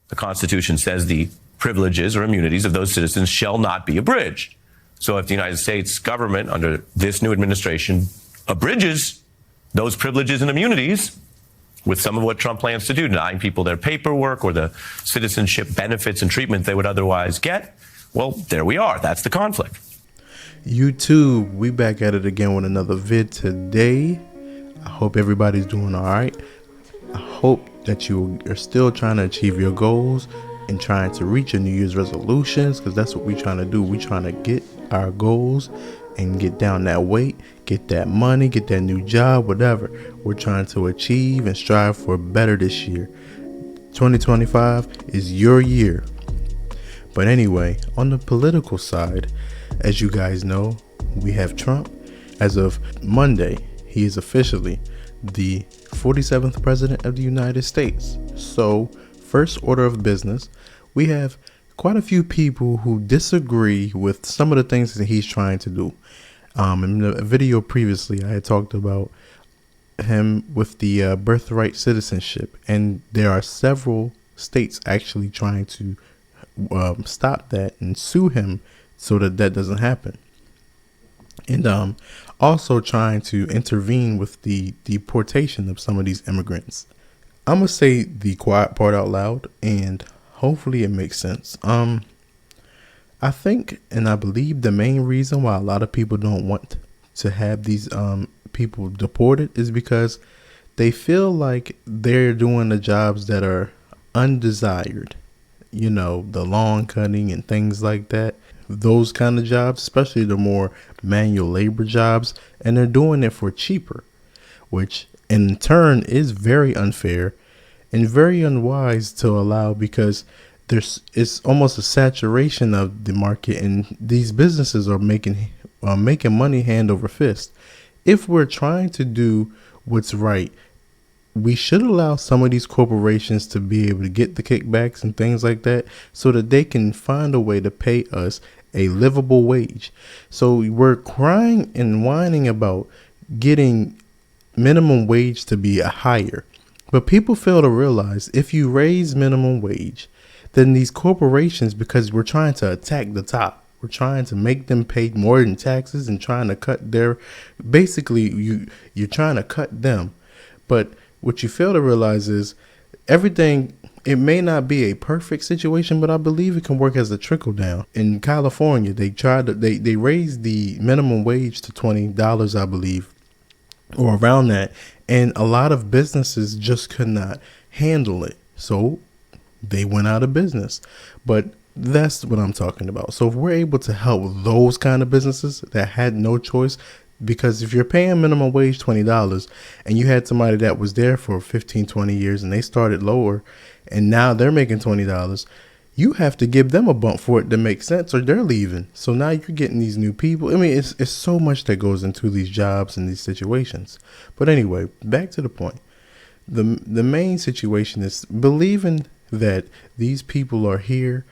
The Constitution says the privileges or immunities of those citizens shall not be abridged. So if the United States government under this new administration abridges those privileges and immunities with some of what Trump plans to do, denying people their paperwork or the citizenship benefits and treatment they would otherwise get, well, there we are. That's the conflict. YouTube, we back at it again with another vid today. I hope everybody's doing all right. I hope that you are still trying to achieve your goals and trying to reach your New Year's resolutions, because that's what we're trying to do. We're trying to get our goals and get down that weight, get that money, get that new job, whatever. We're trying to achieve and strive for better this year. 2025 is your year. But anyway, on the political side, as you guys know, we have Trump. As of Monday, he is officially the 47th president of the United States. So, first order of business, we have quite a few people who disagree with some of the things that he's trying to do. In the video previously, I had talked about him with the birthright citizenship, and there are several states actually trying to stop that and sue him so that that doesn't happen. And also trying to intervene with the deportation of some of these immigrants. I'm going to say the quiet part out loud, and hopefully it makes sense. I think and I believe the main reason why a lot of people don't want to have these people deported is because they feel like they're doing the jobs that are undesired. You know, the lawn cutting and things like that. Those kind of jobs, especially the more manual labor jobs, and they're doing it for cheaper, which in turn is very unfair and very unwise to allow, because it's almost a saturation of the market, and these businesses are making money hand over fist. If we're trying to do what's right, we should allow some of these corporations to be able to get the kickbacks and things like that so that they can find a way to pay us a livable wage. So we're crying and whining about getting minimum wage to be higher. But people fail to realize if you raise minimum wage, then these corporations, because we're trying to attack the top, we're trying to make them pay more in taxes and trying to cut basically you're trying to cut them. But what you fail to realize is everything, it may not be a perfect situation, but I believe it can work as a trickle down. In California, they raised the minimum wage to $20, I believe, or around that. And a lot of businesses just could not handle it. So they went out of business. But that's what I'm talking about. So if we're able to help those kind of businesses that had no choice, because if you're paying minimum wage $20 and you had somebody that was there for 15, 20 years and they started lower and now they're making $20, you have to give them a bump for it to make sense or they're leaving. So now you're getting these new people. I mean, it's so much that goes into these jobs and these situations. But anyway, back to the point. The main situation is believing that these people are here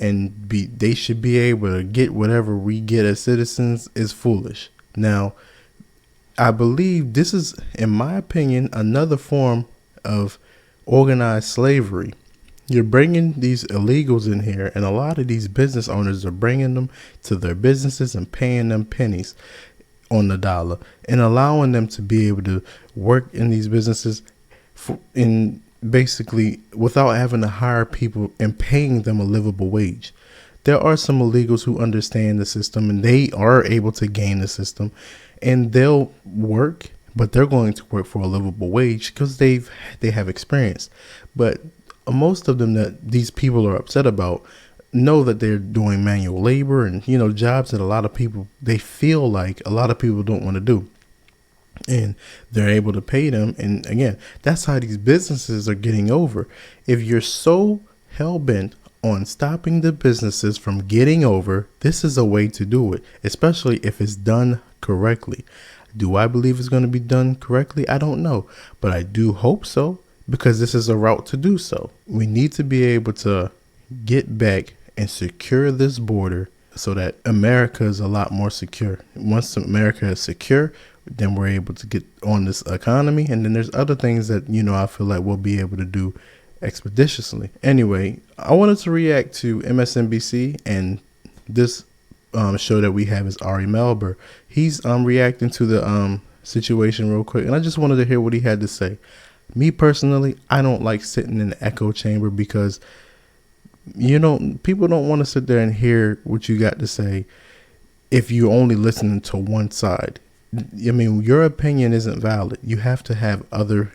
and they should be able to get whatever we get as citizens is foolish. Now, I believe this is, in my opinion, another form of organized slavery. You're bringing these illegals in here, and a lot of these business owners are bringing them to their businesses and paying them pennies on the dollar and allowing them to be able to work in these businesses in basically without having to hire people and paying them a livable wage. There are some illegals who understand the system and they are able to gain the system and they'll work, but they're going to work for a livable wage because they have experience. But most of them that these people are upset about know that they're doing manual labor and, you know, jobs that a lot of people, they feel like a lot of people don't want to do. And they're able to pay them. And again, that's how these businesses are getting over. If you're so hell-bent on stopping the businesses from getting over, this is a way to do it, especially if it's done correctly. Do I believe it's going to be done correctly? I don't know, but I do hope so, because this is a route to do so. We need to be able to get back and secure this border so that America is a lot more secure. Once America is secure, then we're able to get on this economy. And then there's other things that, you know, I feel like we'll be able to do expeditiously. Anyway, I wanted to react to MSNBC and this show that we have is Ari Melber. He's reacting to the situation real quick, and I just wanted to hear what he had to say. Me personally, I don't like sitting in the echo chamber because people don't want to sit there and hear what you got to say if you're only listening to one side. I mean, your opinion isn't valid. You have to have other,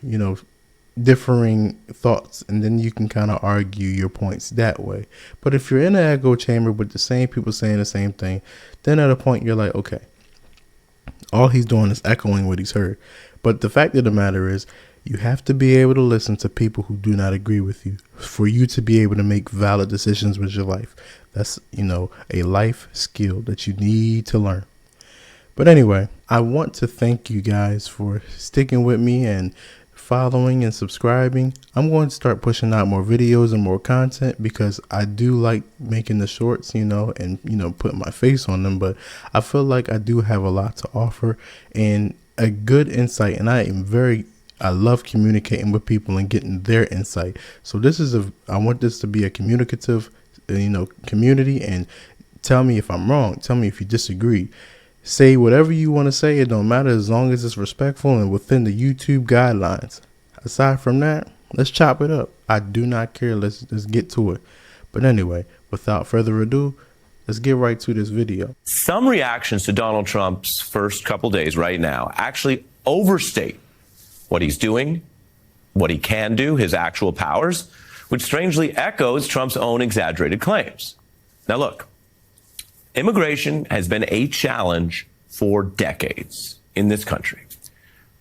differing thoughts, and then you can kind of argue your points that way. But if you're in an echo chamber with the same people saying the same thing, then at a point you're like, okay, all he's doing is echoing what he's heard. But the fact of the matter is, you have to be able to listen to people who do not agree with you for you to be able to make valid decisions with your life. That's, a life skill that you need to learn. But anyway, I want to thank you guys for sticking with me and following and subscribing. I'm going to start pushing out more videos and more content because I do like making the shorts, and, putting my face on them. But I feel like I do have a lot to offer and a good insight. And I love communicating with people and getting their insight. So I want this to be a communicative, community, and tell me if I'm wrong. Tell me if you disagree. Say whatever you want to say. It don't matter as long as it's respectful and within the YouTube guidelines. Aside from that, let's chop it up. I do not care. Let's get to it. But anyway, without further ado, let's get right to this video. Some reactions to Donald Trump's first couple days right now actually overstate what he's doing, what he can do, his actual powers, which strangely echoes Trump's own exaggerated claims. Now look, immigration has been a challenge for decades in this country.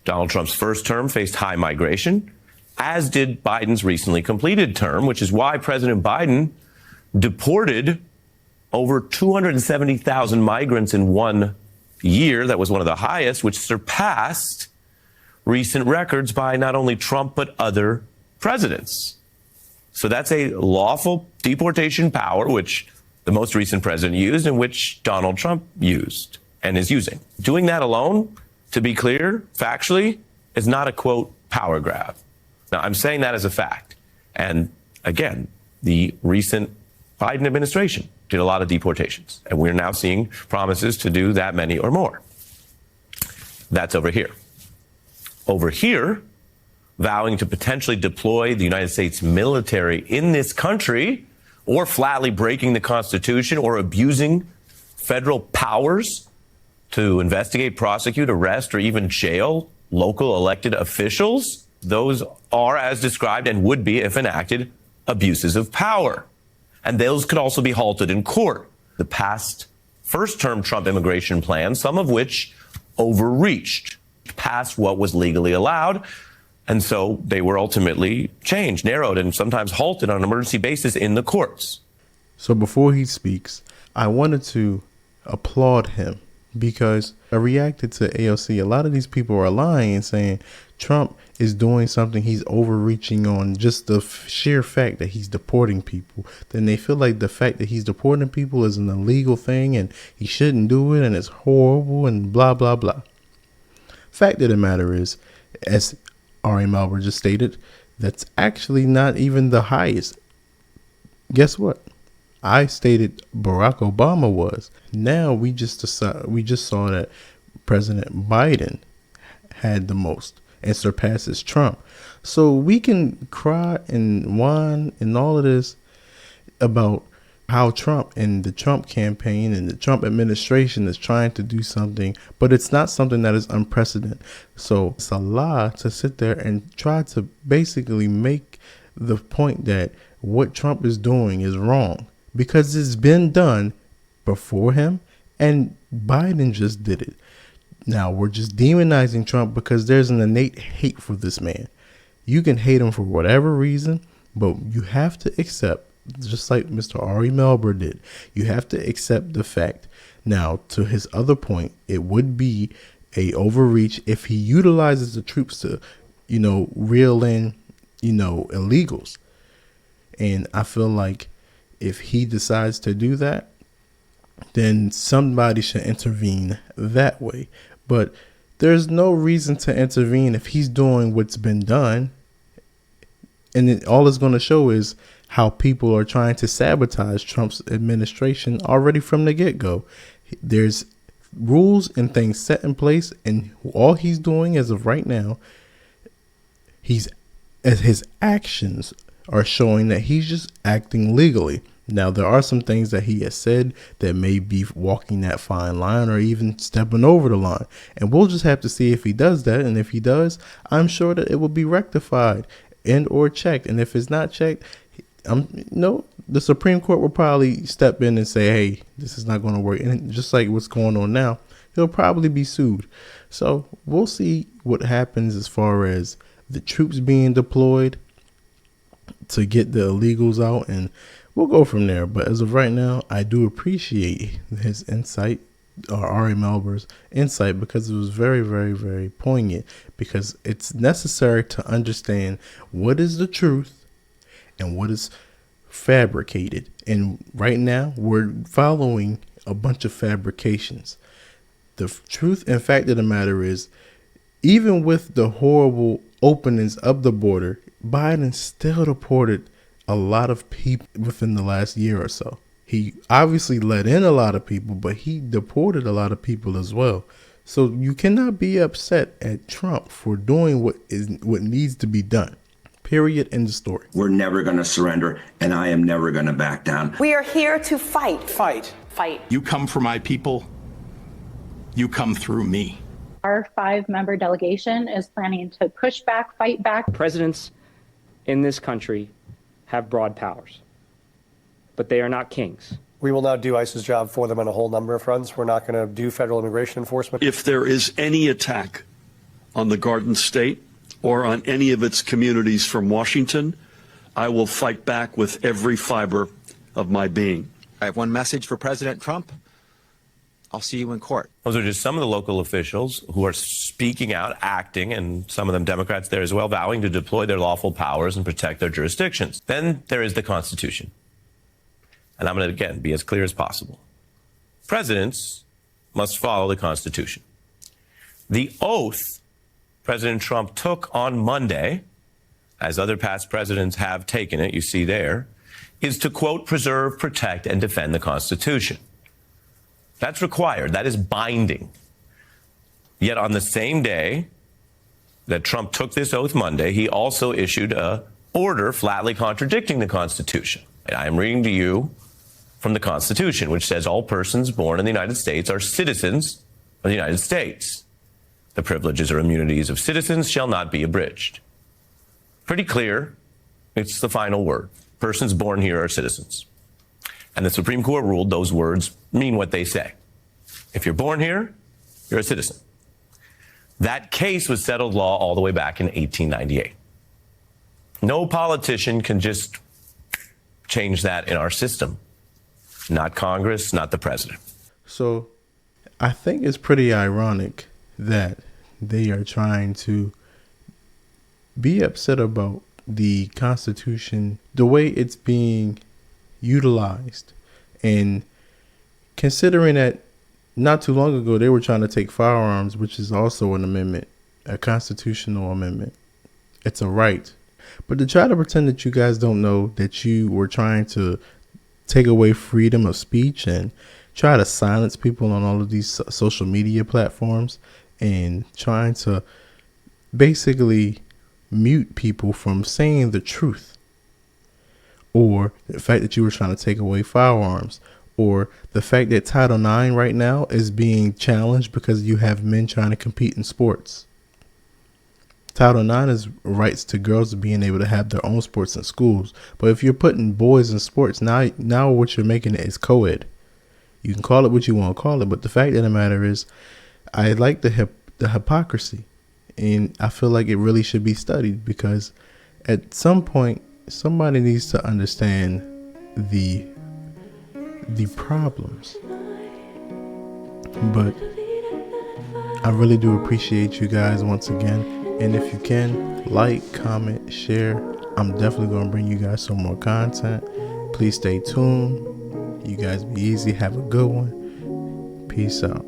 Donald Trump's first term faced high migration, as did Biden's recently completed term, which is why President Biden deported over 270,000 migrants in 1 year. That was one of the highest, which surpassed recent records by not only Trump, but other presidents. So that's a lawful deportation power, which the most recent president used and which Donald Trump used and is using. Doing that alone, to be clear, factually, is not a, quote, power grab. Now, I'm saying that as a fact. And again, the recent Biden administration did a lot of deportations, and we're now seeing promises to do that many or more. That's over here. Over here, vowing to potentially deploy the United States military in this country, or flatly breaking the Constitution or abusing federal powers to investigate, prosecute, arrest, or even jail local elected officials. Those are, as described and would be if enacted, abuses of power. And those could also be halted in court. The past first-term Trump immigration plans, some of which overreached past what was legally allowed. And so they were ultimately changed, narrowed, and sometimes halted on an emergency basis in the courts. So before he speaks, I wanted to applaud him because I reacted to AOC. A lot of these people are lying and saying Trump is doing something. He's overreaching on just the sheer fact that he's deporting people. Then they feel like the fact that he's deporting people is an illegal thing and he shouldn't do it and it's horrible and blah, blah, blah. Fact of the matter is, as Ari Melber just stated, that's actually not even the highest. Guess what? I stated Barack Obama was. Now we just saw that President Biden had the most and surpasses Trump. So we can cry and whine and all of this about how Trump and the Trump campaign and the Trump administration is trying to do something, but it's not something that is unprecedented. So it's a lie to sit there and try to basically make the point that what Trump is doing is wrong because it's been done before him and Biden just did it. Now we're just demonizing Trump because there's an innate hate for this man. You can hate him for whatever reason, but you have to accept, just like Mr. Ari Melber did, you have to accept the fact. Now, to his other point, it would be a overreach if he utilizes the troops to, reel in, illegals. And I feel like if he decides to do that, then somebody should intervene that way. But there's no reason to intervene if he's doing what's been done. all it's going to show is how people are trying to sabotage Trump's administration already from the get-go. There's rules and things set in place, and all he's doing as of right now, his actions are showing that he's just acting legally. Now, there are some things that he has said that may be walking that fine line or even stepping over the line. And we'll just have to see if he does that. And if he does, I'm sure that it will be rectified and or checked. And if it's not checked, the Supreme Court will probably step in and say, hey, this is not going to work. And just like what's going on now, he'll probably be sued. So we'll see what happens as far as the troops being deployed to get the illegals out, and we'll go from there. But as of right now, I do appreciate his insight, or Ari Melber's insight, because it was very, very, very poignant, because it's necessary to understand what is the truth and what is fabricated. And right now, we're following a bunch of fabrications. The truth and fact of the matter is, even with the horrible openings of the border, Biden still deported a lot of people within the last year or so. He obviously let in a lot of people, but he deported a lot of people as well. So you cannot be upset at Trump for doing what needs to be done. Period. End of story. We're never going to surrender, and I am never going to back down. We are here to fight. Fight. You come for my people. You come through me. Our 5-member delegation is planning to push back, fight back. Presidents in this country have broad powers, but they are not kings. We will now do ICE's job for them on a whole number of fronts. We're not going to do federal immigration enforcement. If there is any attack on the Garden State or on any of its communities from Washington, I will fight back with every fiber of my being. I have one message for President Trump. I'll see you in court. Those are just some of the local officials who are speaking out, acting, and some of them Democrats there as well, vowing to deploy their lawful powers and protect their jurisdictions. Then there is the Constitution. And I'm going to, again, be as clear as possible. Presidents must follow the Constitution. The oath President Trump took on Monday, as other past presidents have taken it, you see there, is to, quote, preserve, protect, and defend the Constitution. That's required. That is binding. Yet on the same day that Trump took this oath Monday, he also issued an order flatly contradicting the Constitution. And I am reading to you from the Constitution, which says all persons born in the United States are citizens of the United States. The privileges or immunities of citizens shall not be abridged. Pretty clear. It's the final word. Persons born here are citizens. And the Supreme Court ruled those words mean what they say. If you're born here, you're a citizen. That case was settled law all the way back in 1898. No politician can just change that in our system. Not Congress, not the president. So I think it's pretty ironic that they are trying to be upset about the Constitution, the way it's being utilized, and considering that not too long ago they were trying to take firearms, which is also an amendment, a constitutional amendment. It's a right. But to try to pretend that you guys don't know that you were trying to take away freedom of speech and try to silence people on all of these social media platforms and trying to basically mute people from saying the truth, or the fact that you were trying to take away firearms, or the fact that Title IX right now is being challenged because you have men trying to compete in sports. Title IX is rights to girls being able to have their own sports in schools. But if you're putting boys in sports, now what you're making it is co-ed. You can call it what you want to call it, but the fact of the matter is, I like the hypocrisy, and I feel like it really should be studied, because at some point somebody needs to understand the problems. But I really do appreciate you guys once again, and if you can, like, comment, share. I'm definitely going to bring you guys some more content. Please stay tuned. You guys be easy. Have a good one. Peace out.